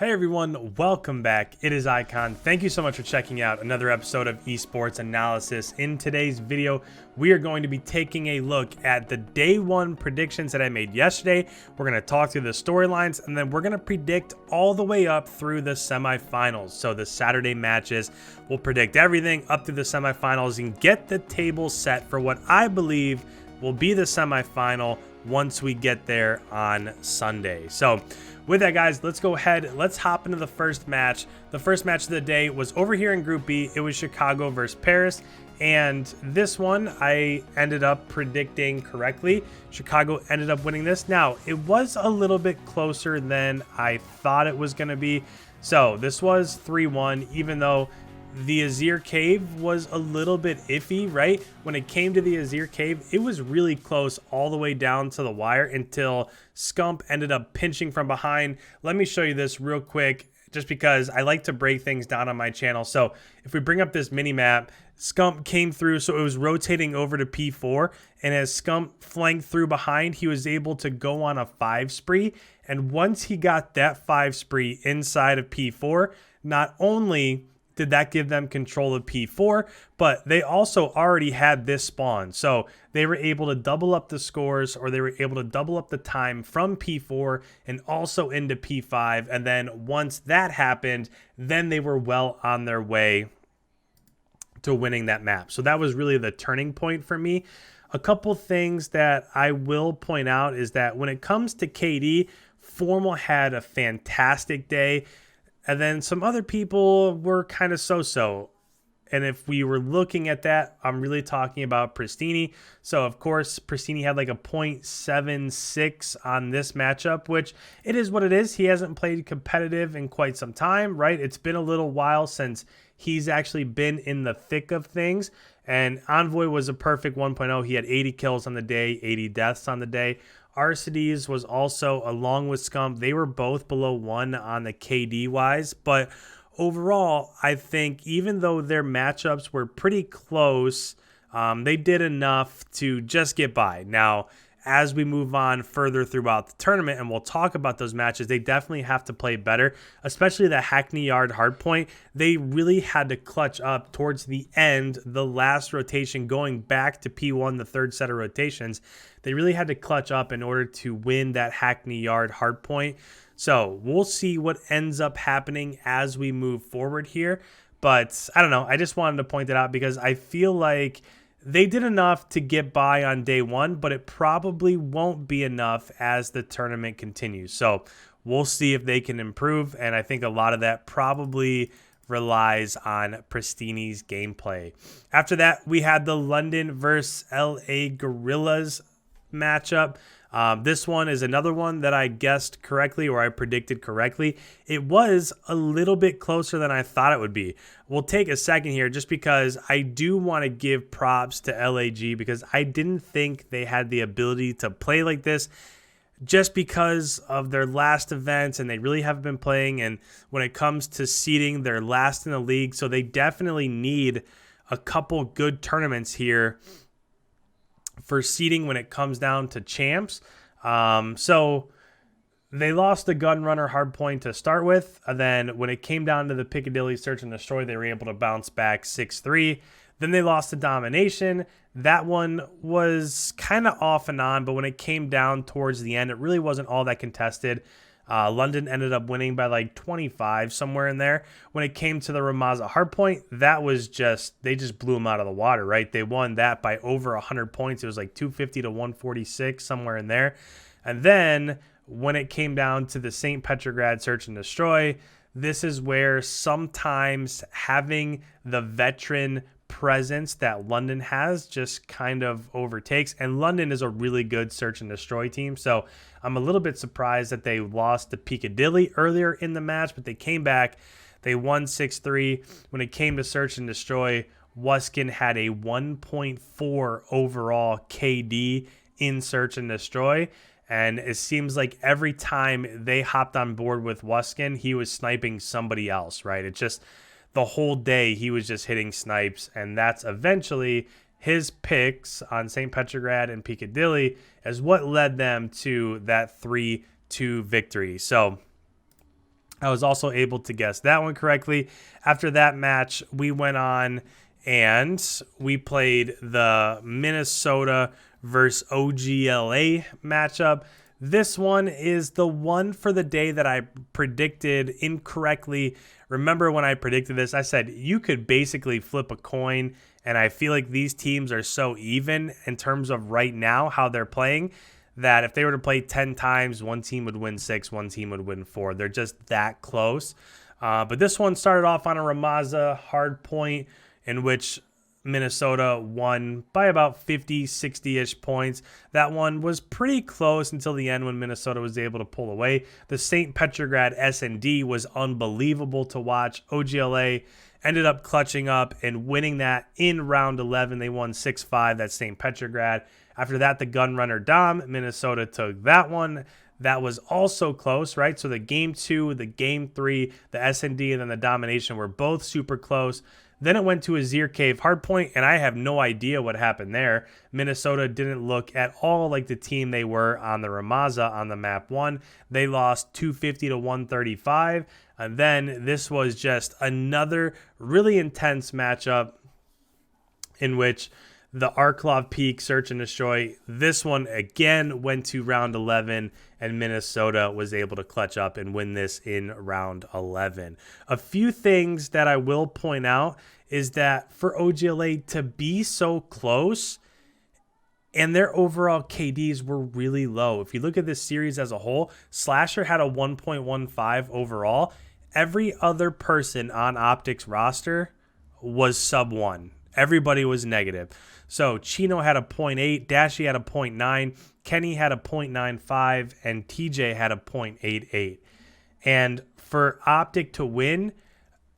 Hey everyone, welcome back. It is Icon. Thank you so much for checking out another episode of Esports Analysis. In today's video, we are going to be taking a look at the day one predictions that I made yesterday. We're going to talk through the storylines, and then we're going to predict all the way up through the semifinals. So the Saturday matches, we'll predict everything up through the semifinals and get the table set for what I believe will be the semifinal once we get there on Sunday. So with that, guys, let's go ahead. Let's hop into the first match. The first match of the day was over here in Group B. It was Chicago versus Paris. And this one, I ended up predicting correctly. Chicago ended up winning this. Now, it was a little bit closer than I thought it was going to be. So this was 3-1, even though the Azir Cave was a little bit iffy, right? When it came to the Azir Cave, it was really close all the way down to the wire until Scump ended up pinching from behind. Let me show you this real quick, just because I like to break things down on my channel. So if we bring up this mini map, Scump came through, so it was rotating over to P4, and as Scump flanked through behind, he was able to go on a 5 spree. And once he got that 5 spree inside of P4, not only did that give them control of P4, but they also already had this spawn. So they were able to double up the scores, or they were able to double up the time from P4 and also into P5. And then once that happened, then they were well on their way to winning that map. So that was really the turning point for me. A couple things that I will point out is that when it comes to KD, Formal had a fantastic day. And then some other people were kind of so-so. And if we were looking at that, I'm really talking about Pristini. So, of course, Pristini had like a 0.76 on this matchup, which it is what it is. He hasn't played competitive in quite some time, right? It's been a little while since he's actually been in the thick of things. And Envoy was a perfect 1.0. He had 80 kills on the day, 80 deaths on the day. Arcides was also, along with Scump, they were both below 1 on the KD wise, but overall, I think even though their matchups were pretty close, they did enough to just get by. Now, as we move on further throughout the tournament, and we'll talk about those matches, they definitely have to play better, especially the Hackney Yard hardpoint. They really had to clutch up towards the end, the last rotation, going back to P1, the third set of rotations. They really had to clutch up in order to win that Hackney Yard hardpoint. So we'll see what ends up happening as we move forward here. But I don't know. I just wanted to point that out because I feel like they did enough to get by on day one, but it probably won't be enough as the tournament continues. So we'll see if they can improve, and I think a lot of that probably relies on Pristini's gameplay. After that, we had the London versus LA Guerrillas matchup. This one is another one that I guessed correctly, or I predicted correctly. It was a little bit closer than I thought it would be. We'll take a second here just because I do want to give props to LAG because I didn't think they had the ability to play like this just because of their last events, and they really haven't been playing. And when it comes to seeding, they're last in the league. So they definitely need a couple good tournaments here for seeding when it comes down to champs. So they lost the Gunrunner hardpoint to start with. And then when it came down to the Piccadilly Search and Destroy, they were able to bounce back 6-3. Then they lost the Domination. That one was kind of off and on, but when it came down towards the end, it really wasn't all that contested. London ended up winning by like 25, somewhere in there. When it came to the Ramaza hardpoint, that was they just blew them out of the water, right? They won that by over 100 points. It was like 250 to 146, somewhere in there. And then when it came down to the St. Petrograd Search and Destroy, this is where sometimes having the veteran presence that London has just kind of overtakes, and London is a really good search and destroy team, so I'm a little bit surprised that they lost to Piccadilly earlier in the match, but they came back, they won 6-3. When it came to search and destroy, Wuskin had a 1.4 overall KD in search and destroy, and it seems like every time they hopped on board with Wuskin, he was sniping somebody else, right? It just the whole day he was just hitting snipes, and that's eventually his picks on St. Petrograd and Piccadilly is what led them to that 3-2 victory. So I was also able to guess that one correctly. After that match, we went on and we played the Minnesota versus OGLA matchup. This one is the one for the day that I predicted incorrectly. Remember when I predicted this, I said you could basically flip a coin, and I feel like these teams are so even in terms of right now how they're playing that if they were to play 10 times, one team would win 6, one team would win 4. They're just that close. But this one started off on a Ramaza hard point in which Minnesota won by about 50, 60-ish points. That one was pretty close until the end when Minnesota was able to pull away. The St. Petrograd S&D was unbelievable to watch. OGLA ended up clutching up and winning that in round 11. They won 6-5, that's St. Petrograd. After that, the Gunrunner Dom, Minnesota took that one. That was also close, right? So the game 2, the game 3, the S&D, and then the Domination were both super close. Then it went to a Zir Cave hardpoint, and I have no idea what happened there. Minnesota didn't look at all like the team they were on the Ramaza on the map 1. They lost 250 to 135. And then this was just another really intense matchup in which the Arklov Peak Search and Destroy, this one again went to round 11, and Minnesota was able to clutch up and win this in round 11. A few things that I will point out is that for OGLA to be so close and their overall KDs were really low. If you look at this series as a whole, Slasher had a 1.15 overall. Every other person on OpTic's roster was sub 1. Everybody was negative. So Chino had a 0.8, Dashy had a 0.9, Kenny had a 0.95, and TJ had a 0.88. And for OpTic to win,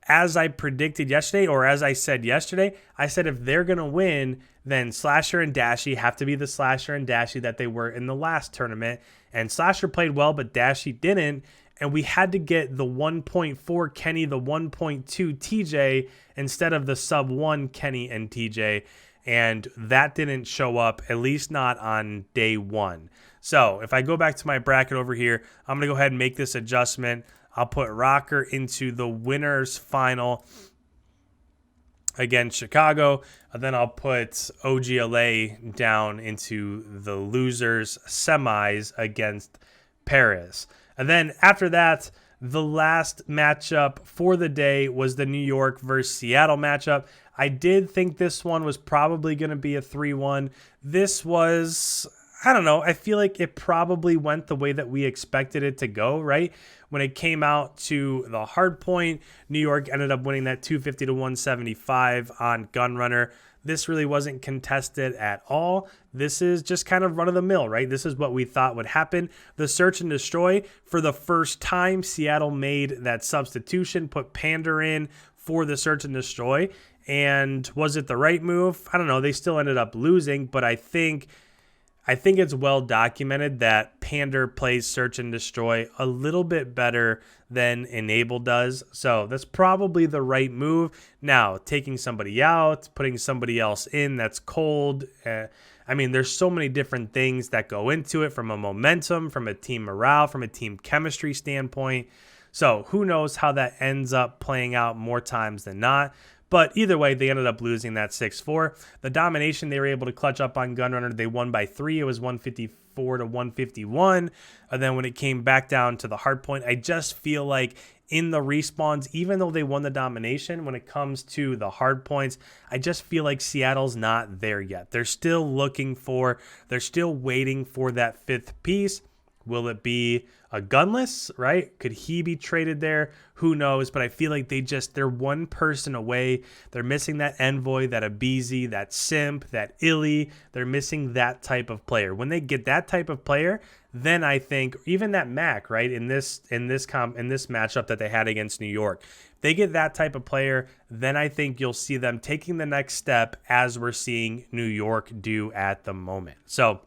as I predicted yesterday, or as I said yesterday, I said if they're going to win, then Slasher and Dashy have to be the Slasher and Dashy that they were in the last tournament. And Slasher played well, but Dashy didn't. And we had to get the 1.4 Kenny, the 1.2 TJ, instead of the sub 1 Kenny and TJ. And that didn't show up, at least not on day 1. So if I go back to my bracket over here, I'm going to go ahead and make this adjustment. I'll put Rocker into the winners final against Chicago. And then I'll put OGLA down into the losers semis against Paris. And then after that, the last matchup for the day was the New York versus Seattle matchup. I did think this one was probably going to be a 3-1. This was, I don't know, I feel like it probably went the way that we expected it to go, right? When it came out to the hard point, New York ended up winning that 250 to 175 on Gunrunner. This really wasn't contested at all. This is just kind of run-of-the-mill, right? This is what we thought would happen. The Search and Destroy, for the first time, Seattle made that substitution, put Pander in for the Search and Destroy. And was it the right move? I don't know. They still ended up losing, but I think it's well documented that Pander plays Search and Destroy a little bit better than Enable does. So that's probably the right move. Now, taking somebody out, putting somebody else in that's cold. I mean, there's so many different things that go into it, from a momentum, from a team morale, from a team chemistry standpoint. So who knows how that ends up playing out more times than not. But either way, they ended up losing that 6-4. The Domination, they were able to clutch up on Gunrunner. They won by 3. It was 154 to 151. And then when it came back down to the hard point, I just feel like in the respawns, even though they won the Domination, when it comes to the hard points, I just feel like Seattle's not there yet. They're still they're still waiting for that 5th piece. Will it be a Gunless, right? Could he be traded there? Who knows? But I feel like they're one person away. They're missing that Envoy, that Abizi, that Simp, that Illy. They're missing that type of player. When they get that type of player, then I think even that Mac, right, in this matchup that they had against New York, if they get that type of player, then I think you'll see them taking the next step as we're seeing New York do at the moment. So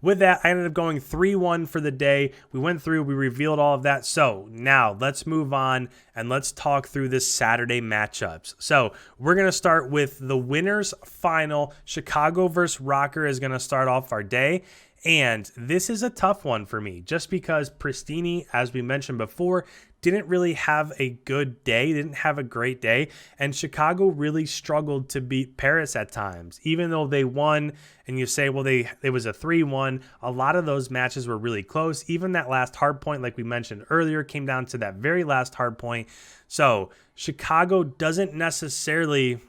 with that, I ended up going 3-1 for the day. We went through, we revealed all of that. So now let's move on and let's talk through this Saturday matchups. So we're going to start with the winners final. Chicago versus Rocker is going to start off our day. And this is a tough one for me just because Pristini, as we mentioned before, didn't really have a good day, didn't have a great day, and Chicago really struggled to beat Paris at times. Even though they won, and you say, well, it was a 3-1, a lot of those matches were really close. Even that last hard point, like we mentioned earlier, came down to that very last hard point. So Chicago didn't necessarily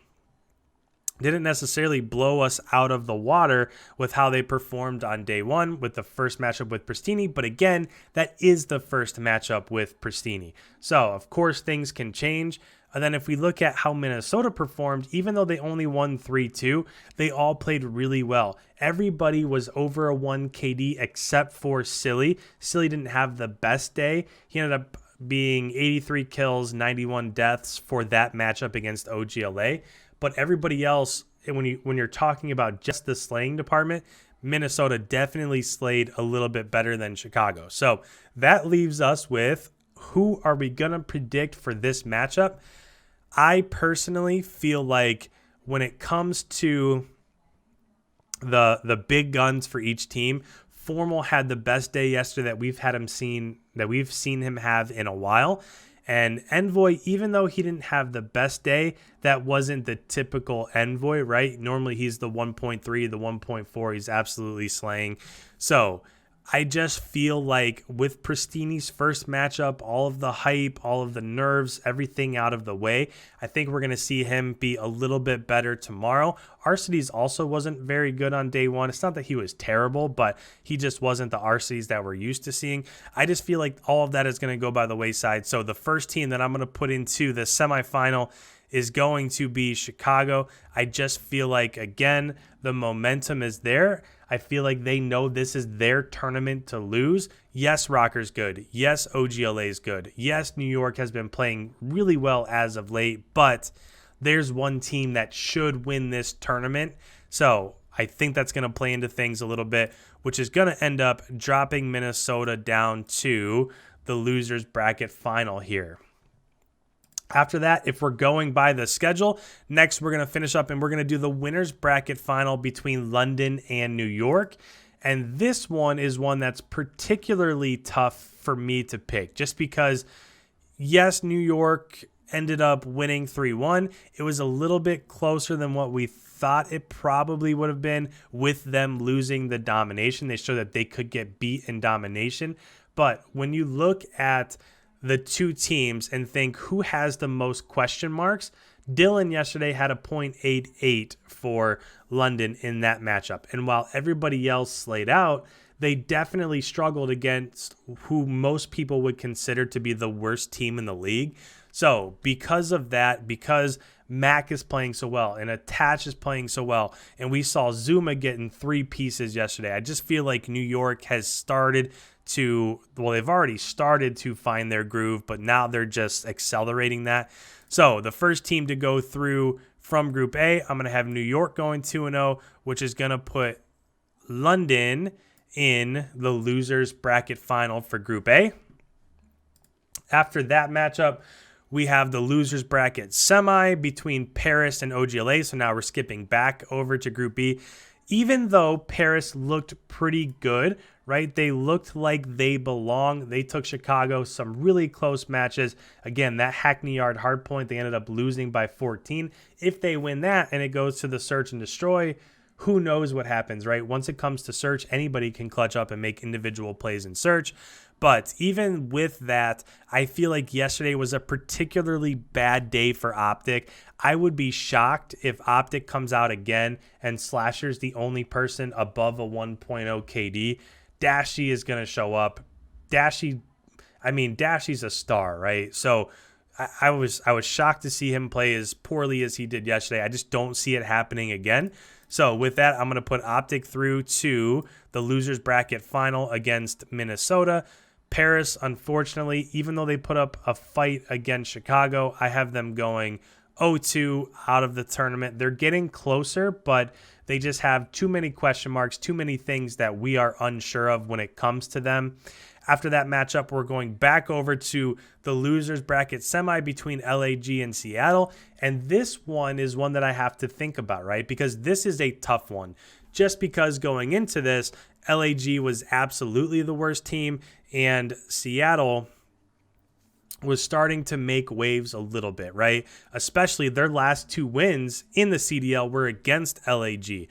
blow us out of the water with how they performed on day one with the first matchup with Pristini. But again, that is the first matchup with Pristini. So, of course, things can change. And then if we look at how Minnesota performed, even though they only won 3-2, they all played really well. Everybody was over a 1 KD except for Silly. Silly didn't have the best day. He ended up being 83 kills, 91 deaths for that matchup against OGLA. But everybody else, when you're talking about just the slaying department, Minnesota definitely slayed a little bit better than Chicago. So that leaves us with, who are we going to predict for this matchup? I personally feel like when it comes to the big guns for each team, Formal had the best day yesterday that we've seen him have in a while. And Envoy, even though he didn't have the best day, that wasn't the typical Envoy, right? Normally he's the 1.3, the 1.4. He's absolutely slaying. So I just feel like with Pristini's first matchup, all of the hype, all of the nerves, everything out of the way, I think we're going to see him be a little bit better tomorrow. Arcides also wasn't very good on day one. It's not that he was terrible, but he just wasn't the Arcides that we're used to seeing. I just feel like all of that is going to go by the wayside. So the first team that I'm going to put into the semifinal is going to be Chicago. I just feel like, again, the momentum is there. I feel like they know this is their tournament to lose. Yes, Rocker's good. Yes, OGLA is good. Yes, New York has been playing really well as of late, but there's one team that should win this tournament. So I think that's going to play into things a little bit, which is going to end up dropping Minnesota down to the losers bracket final here. After that, if we're going by the schedule, next we're going to finish up and we're going to do the winners bracket final between London and New York. And this one is one that's particularly tough for me to pick just because, yes, New York ended up winning 3-1. It was a little bit closer than what we thought it probably would have been with them losing the domination. They showed that they could get beat in domination. But when you look at the two teams and think who has the most question marks, Dylan yesterday had a 0.88 for London in that matchup. And while everybody else slayed out, they definitely struggled against who most people would consider to be the worst team in the league. So because of that, because Mac is playing so well and Attach is playing so well, and we saw Zuma getting 3 pieces yesterday, I just feel like New York has started to, well, they've already started to find their groove, but now they're just accelerating that. So the first team to go through from Group A, I'm going to have New York going 2-0, which is going to put London in the losers bracket final for Group A. After that matchup, we have the losers bracket semi between Paris and OGLA. So now we're skipping back over to Group B. Even though Paris looked pretty good, right? They looked like they belong. They took Chicago some really close matches. Again, that Hackney Yard hardpoint, they ended up losing by 14. If they win that and it goes to the search and destroy, who knows what happens, right? Once it comes to search, anybody can clutch up and make individual plays in search. But even with that, I feel like yesterday was a particularly bad day for OpTic. I would be shocked if OpTic comes out again and Slasher's the only person above a 1.0 KD. Dashy is going to show up. Dashy's a star, right? So I was shocked to see him play as poorly as he did yesterday. I just don't see it happening again. So with that, I'm going to put OpTic through to the losers bracket final against Minnesota. Paris, unfortunately, even though they put up a fight against Chicago, I have them going 0-2 out of the tournament. They're getting closer, but they just have too many question marks, too many things that we are unsure of when it comes to them. After that matchup, we're going back over to the losers bracket semi between LAG and Seattle. And this one is one that I have to think about, right? Because this is a tough one. Just because going into this, LAG was absolutely the worst team, and Seattle was starting to make waves a little bit, right? Especially their last 2 wins in the CDL were against LAG.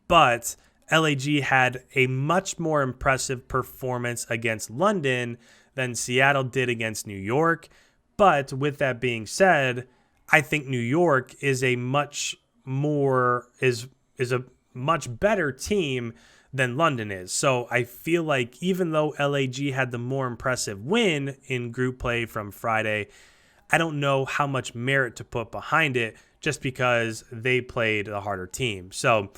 But LAG had a much more impressive performance against London than Seattle did against New York. But with that being said, I think New York is a much better team than London is. So I feel like even though LAG had the more impressive win in group play from Friday, I don't know how much merit to put behind it just because they played the harder team. So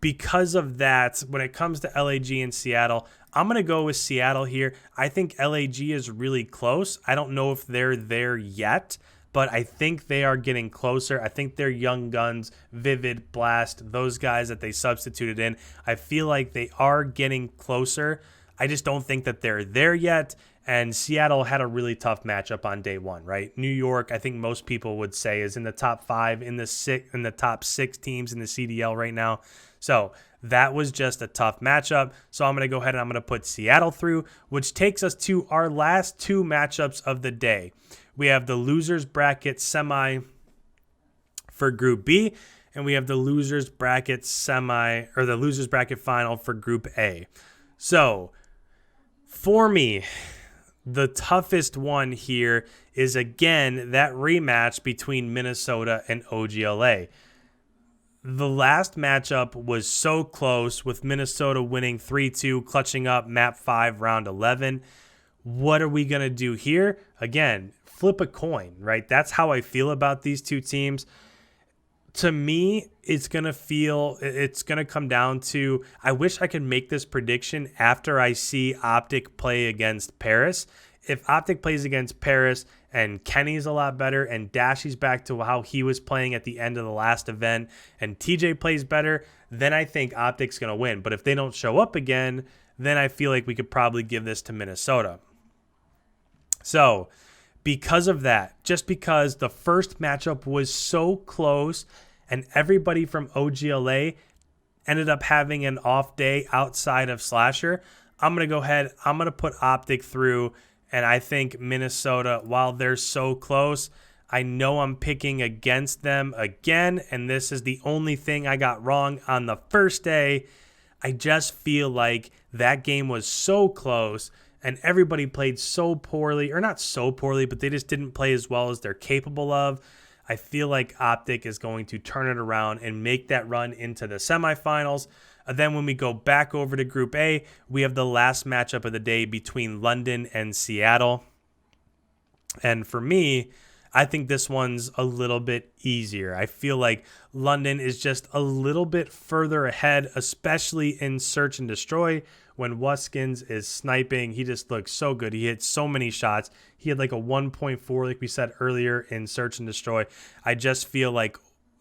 because of that, when it comes to LAG and Seattle, I'm going to go with Seattle here. I think LAG is really close. I don't know if they're there yet, but I think they are getting closer. I think their young guns, Vivid, Blast, those guys that they substituted in, I feel like they are getting closer. I just don't think that they're there yet. And Seattle had a really tough matchup on day one, right? New York, I think most people would say, is in the top 5, in the top 6 teams in the CDL right now. So that was just a tough matchup. So I'm going to go ahead and I'm going to put Seattle through, which takes us to our last 2 matchups of the day. We have the losers bracket semi for Group B, and we have the losers bracket the losers bracket final for Group A. So for me, the toughest one here is, again, that rematch between Minnesota and OGLA. The last matchup was so close, with Minnesota winning 3-2, clutching up map 5, round 11. What are we going to do here? Again, flip a coin, right? That's how I feel about these 2 teams. To me, it's going to come down to, I wish I could make this prediction after I see OpTic play against Paris. If OpTic plays against Paris and Kenny's a lot better and Dashy's back to how he was playing at the end of the last event and TJ plays better, then I think OpTic's going to win. But if they don't show up again, then I feel like we could probably give this to Minnesota. So because of that, just because the first matchup was so close and everybody from OGLA ended up having an off day outside of Slasher, I'm going to go ahead, I'm going to put OpTic through, and I think Minnesota, while they're so close, I know I'm picking against them again, and this is the only thing I got wrong on the first day. I just feel like that game was so close and everybody played so poorly, or not so poorly, but they just didn't play as well as they're capable of. I feel like OpTic is going to turn it around and make that run into the semifinals. And then when we go back over to Group A, we have the last matchup of the day between London and Seattle. And for me, I think this one's a little bit easier. I feel like London is just a little bit further ahead, especially in Search and Destroy. When Wuskins is sniping, he just looks so good. He hits so many shots. He had like a 1.4, like we said earlier, in Search and Destroy. I just feel like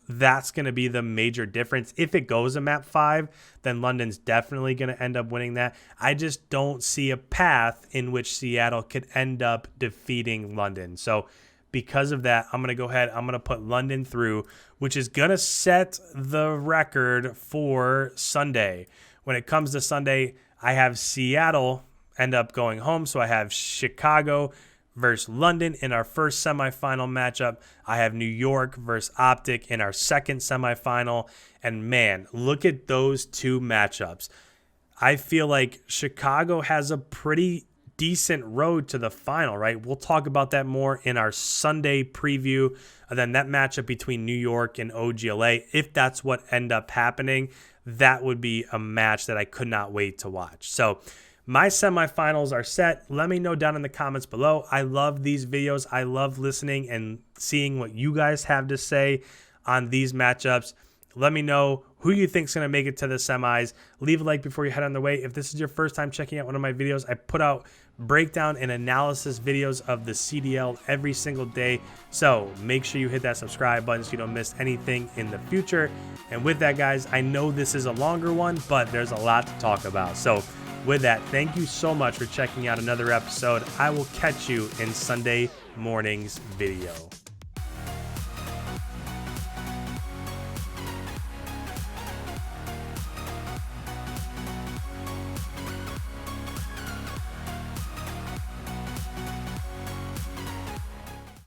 that's going to be the major difference. If it goes a map 5, then London's definitely going to end up winning that. I just don't see a path in which Seattle could end up defeating London. So because of that, I'm going to go ahead, I'm going to put London through, which is going to set the record for Sunday. When it comes to Sunday, I have Seattle end up going home, so I have Chicago versus London in our first semifinal matchup. I have New York versus OpTic in our second semifinal. And man, look at those 2 matchups. I feel like Chicago has a pretty decent road to the final, right? We'll talk about that more in our Sunday preview. And then that matchup between New York and OGLA, if that's what end up happening, that would be a match that I could not wait to watch. So my semifinals are set. Let me know down in the comments below. I love these videos. I love listening and seeing what you guys have to say on these matchups. Let me know who you think is going to make it to the semis. Leave a like before you head on the way. If this is your first time checking out one of my videos, I put out breakdown and analysis videos of the CDL every single day. So make sure you hit that subscribe button so you don't miss anything in the future. And with that, guys, I know this is a longer one, but there's a lot to talk about. So with that, thank you so much for checking out another episode. I will catch you in Sunday morning's video.